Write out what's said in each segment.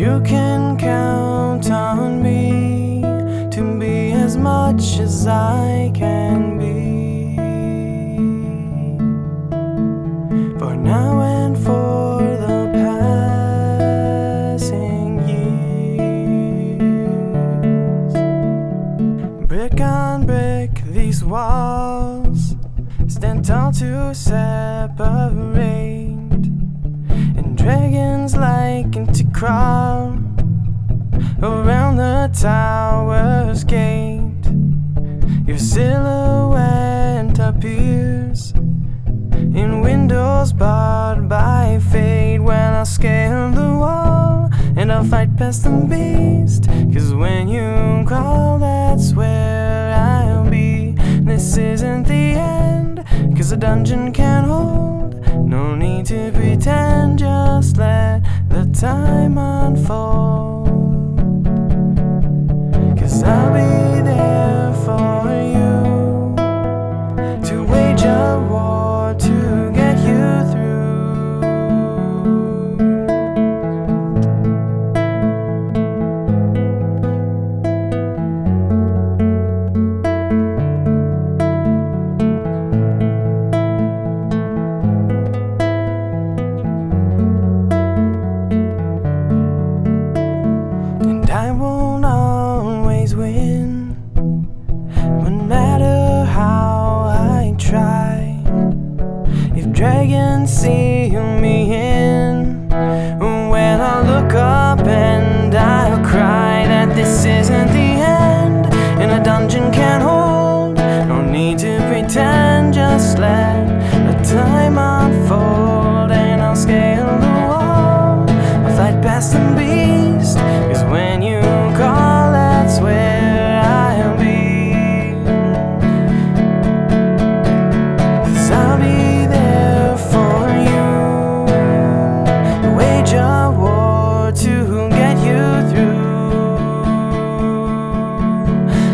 you can count on me to be as much as I can be, for now and for the passing years. Brick on brick, these walls stand tall to separate, and dragons liken to crawl around the tower's gate. Your silhouette appears in windows barred by fate. When I'll scale the wall and I'll fight past the beast, 'cause when you call, that's where I'll be. This isn't the end, 'cause a dungeon can hold. No need to pretend, just let the time unfold. 'Cause I'll be there for you, to wage a war to get you through. And I won't always win, no matter how I try. If dragons seal me in, when I look up and I'll cry that this isn't the end, and a dungeon can't hold. No need to pretend, just let the time unfold. And I'll scale the wall, I'll fight past the beast, 'cause when you call, that's where I'll be. 'Cause I'll be there for you, wage a war to get you through.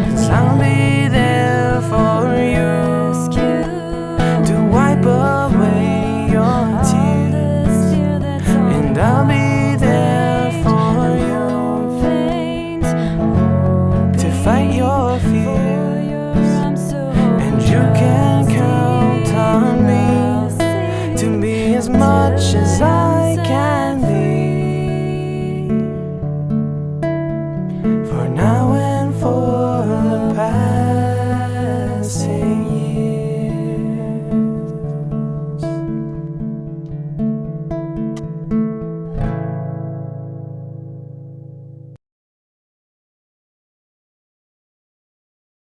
'Cause I'll be there for you, to wipe away your tears. And I'll be there for you, to fight your fears. And you can count on me to be as much as I